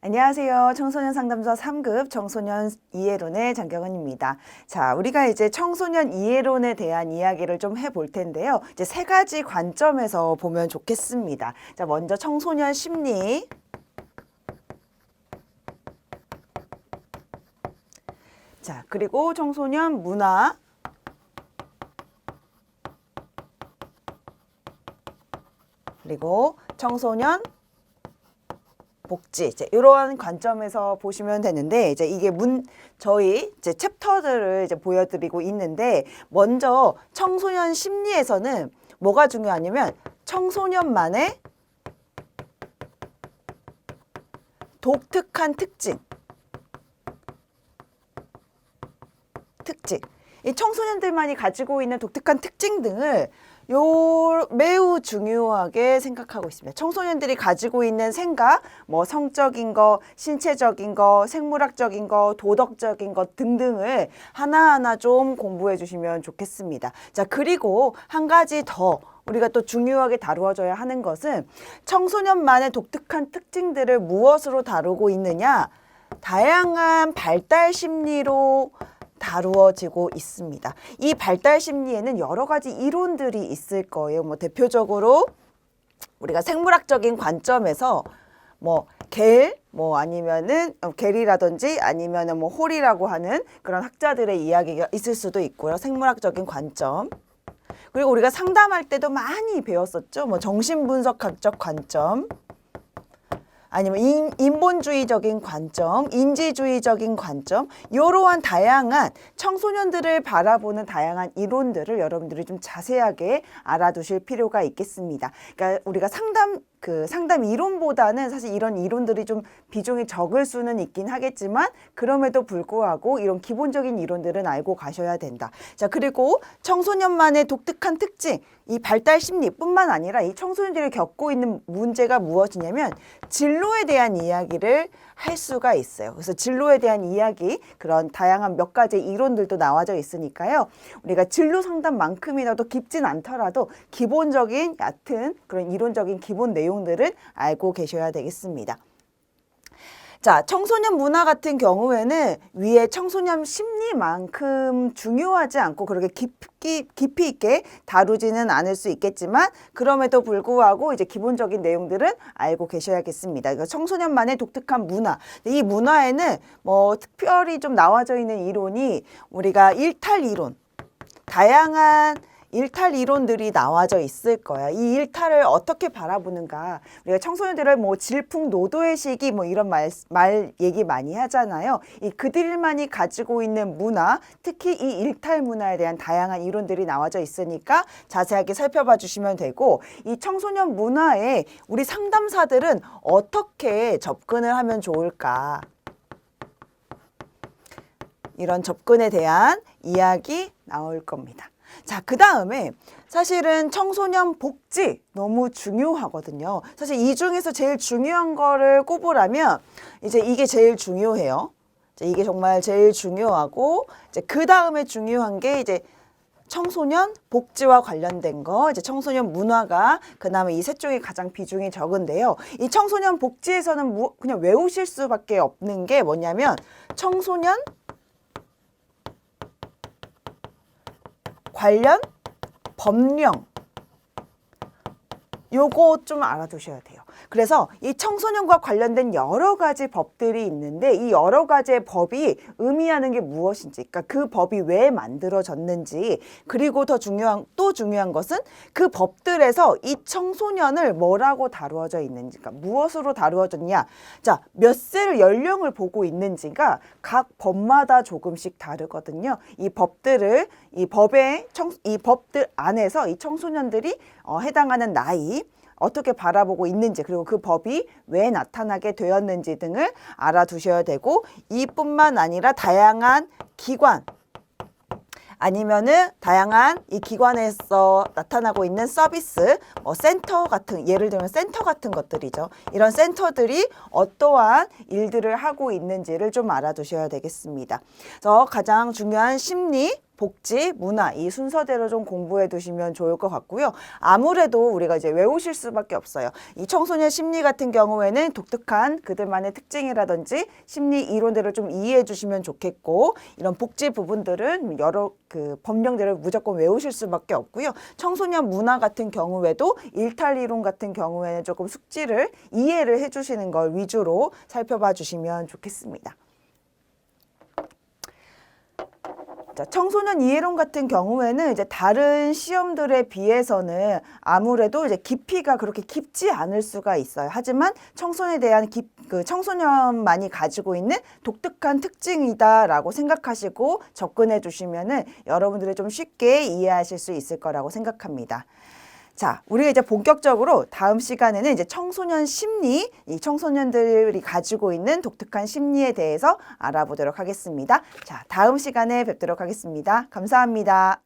안녕하세요. 청소년 상담사 3급 청소년 이해론의 장경은입니다. 자, 우리가 이제 청소년 이해론에 대한 이야기를 좀 해볼 텐데요. 이제 세 가지 관점에서 보면 좋겠습니다. 자, 먼저 청소년 심리. 자, 그리고 청소년 문화. 그리고 청소년 복지, 이제 이런 관점에서 보시면 되는데, 이제 이게 저희 이제 챕터들을 이제 보여드리고 있는데, 먼저 청소년 심리에서는 뭐가 중요하냐면 청소년만의 독특한 특징. 이 청소년들만이 가지고 있는 독특한 특징 등을 매우 중요하게 생각하고 있습니다. 청소년들이 가지고 있는 생각, 뭐 성적인 거, 신체적인 거, 생물학적인 거, 도덕적인 것 등등을 하나하나 좀 공부해 주시면 좋겠습니다. 자, 그리고 한 가지 더 우리가 또 중요하게 다루어져야 하는 것은 청소년만의 독특한 특징들을 무엇으로 다루고 있느냐? 다양한 발달 심리로 다루어지고 있습니다. 이 발달 심리에는 여러 가지 이론들이 있을 거예요. 뭐 대표적으로 우리가 생물학적인 관점에서 아니면은 겔이라든지 아니면은 홀이라고 하는 그런 학자들의 이야기가 있을 수도 있고요. 생물학적인 관점. 그리고 우리가 상담할 때도 많이 배웠었죠. 정신분석학적 관점. 아니면 인본주의적인 관점, 인지주의적인 관점, 이러한 다양한 청소년들을 바라보는 다양한 이론들을 여러분들이 좀 자세하게 알아두실 필요가 있겠습니다. 그러니까 우리가 상담 이론보다는 사실 이런 이론들이 좀 비중이 적을 수는 있긴 하겠지만 그럼에도 불구하고 이런 기본적인 이론들은 알고 가셔야 된다. 자, 그리고 청소년만의 독특한 특징, 이 발달 심리뿐만 아니라 이 청소년들이 겪고 있는 문제가 무엇이냐면 진로에 대한 이야기를 할 수가 있어요. 그래서 진로에 대한 이야기, 그런 다양한 몇 가지 이론들도 나와져 있으니까요. 우리가 진로 상담만큼이라도 깊진 않더라도 기본적인 얕은 그런 이론적인 기본 내용들을 알고 계셔야 되겠습니다. 자, 청소년 문화 같은 경우에는 위에 청소년 심리만큼 중요하지 않고 그렇게 깊이 있게 다루지는 않을 수 있겠지만 그럼에도 불구하고 이제 기본적인 내용들은 알고 계셔야겠습니다. 그러니까 청소년만의 독특한 문화. 이 문화에는 특별히 좀 나와져 있는 이론이 우리가 일탈 이론, 다양한 일탈 이론들이 나와져 있을 거야. 이 일탈을 어떻게 바라보는가. 우리가 청소년들을 질풍노도의 시기 이런 말 얘기 많이 하잖아요. 그들만이 가지고 있는 문화, 특히 이 일탈 문화에 대한 다양한 이론들이 나와져 있으니까 자세하게 살펴봐 주시면 되고, 이 청소년 문화에 우리 상담사들은 어떻게 접근을 하면 좋을까. 이런 접근에 대한 이야기 나올 겁니다. 자, 그 다음에 사실은 청소년 복지 너무 중요하거든요. 사실 이 중에서 제일 중요한 거를 꼽으라면 이제 이게 제일 중요해요. 이게 정말 제일 중요하고 이제 그 다음에 중요한 게 이제 청소년 복지와 관련된 거, 이제 청소년 문화가 그다음에 이 세 쪽이 가장 비중이 적은데요. 이 청소년 복지에서는 그냥 외우실 수밖에 없는 게 뭐냐면 청소년 관련 법령, 요거 좀 알아두셔야 돼요. 그래서 이 청소년과 관련된 여러 가지 법들이 있는데 이 여러 가지의 법이 의미하는 게 무엇인지, 그러니까 그 법이 왜 만들어졌는지, 그리고 또 중요한 것은 그 법들에서 이 청소년을 뭐라고 다루어져 있는지, 그러니까 무엇으로 다루어졌냐. 자, 몇 세 연령을 보고 있는지가 각 법마다 조금씩 다르거든요. 이 법들 안에서 이 청소년들이 해당하는 나이, 어떻게 바라보고 있는지, 그리고 그 법이 왜 나타나게 되었는지 등을 알아두셔야 되고, 이뿐만 아니라 다양한 기관 아니면은 다양한 이 기관에서 나타나고 있는 서비스, 센터 같은, 예를 들면 센터 같은 것들이죠. 이런 센터들이 어떠한 일들을 하고 있는지를 좀 알아두셔야 되겠습니다. 그래서 가장 중요한 심리, 복지, 문화 이 순서대로 좀 공부해 두시면 좋을 것 같고요. 아무래도 우리가 이제 외우실 수밖에 없어요. 이 청소년 심리 같은 경우에는 독특한 그들만의 특징이라든지 심리 이론들을 좀 이해해 주시면 좋겠고, 이런 복지 부분들은 여러 그 법령들을 무조건 외우실 수밖에 없고요. 청소년 문화 같은 경우에도 일탈 이론 같은 경우에는 조금 숙지를 이해를 해 주시는 걸 위주로 살펴봐 주시면 좋겠습니다. 자, 청소년 이해론 같은 경우에는 이제 다른 시험들에 비해서는 아무래도 이제 깊이가 그렇게 깊지 않을 수가 있어요. 하지만 청소년에 대한 청소년만이 가지고 있는 독특한 특징이다라고 생각하시고 접근해 주시면은 여러분들이 좀 쉽게 이해하실 수 있을 거라고 생각합니다. 자, 우리가 이제 본격적으로 다음 시간에는 이제 청소년 심리, 이 청소년들이 가지고 있는 독특한 심리에 대해서 알아보도록 하겠습니다. 자, 다음 시간에 뵙도록 하겠습니다. 감사합니다.